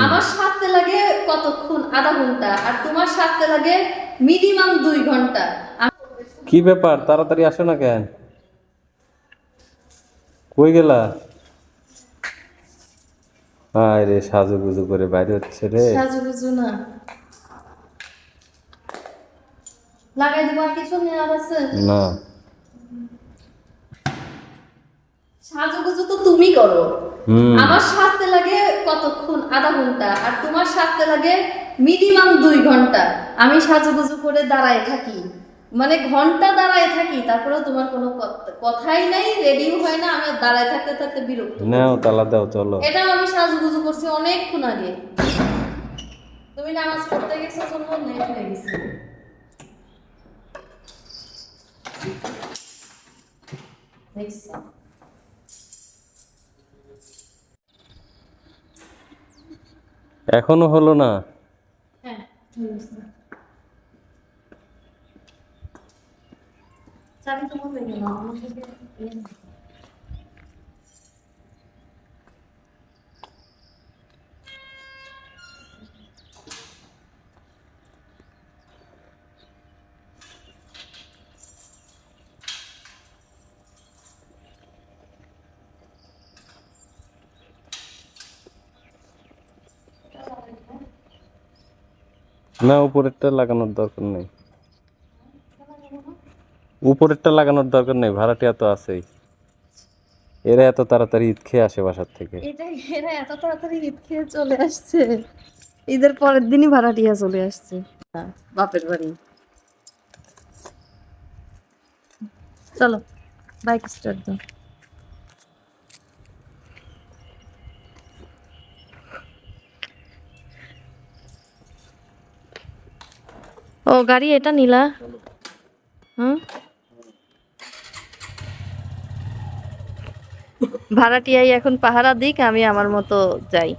আমার সাজতে লাগে কতক্ষণ, আধা ঘন্টা, আর তোমার সাজতে লাগে মিনিমাম 2 ঘন্টা। কি ব্যাপার, তাড়াতাড়ি আসো না কেন? কই গেলা? হায় রে, সাজুগুজু করে বাইরে হচ্ছে রে। সাজুগুজু না, লাগাই দেবার কিছু নেওয়ার আছে না। সাজুগুজু তো তুমি করো। হুম। আমার সাজতে লাগে কতক্ষণ, আধা ঘন্টা, আর তোমার সাজতে লাগে মিনিমাম 2 ঘন্টা। আমি সাজুগুজু করে দাঁড়ায় থাকি, মানে ঘন্টা দাঁড়ায় থাকি, তারপরেও তোমার কোনো কথাই নাই, রেডিও হয় না। আমি দাঁড়ায় থাকতে থাকতে বিরক্ত হই। নাও তালা দাও, চলো। এটাও আমি সাজুগুজু করছি অনেকক্ষণ আগে। তুমি নামাজ পড়তে গেছো জন্য লেট হয়ে গেছে। দেখছো? এখনো হলো না? হ্যাঁ, হয়ে গেছে। চাবি তো হবে না, আমার থেকে না, উপরেরটা লাগানোর দরকার নেই। উপরেরটা লাগানোর দরকার নেই, ভাড়াটিয়া তো আছেই। এরা এত তাড়াতাড়ি ঈদ খেয়ে আসে বাসার থেকে। এরা এত তাড়াতাড়ি ঈদ খেয়ে চলে আসছে, ঈদের পরের দিনই ভাড়াটিয়া চলে আসছে বাপের বাড়ি। চলো বাইক স্টার্ট দাও। ও গাড়ি এটা নিলা? হুম, ভাড়াটিয়াই এখন পাহারা দিক, আমি আমার মতো যাই।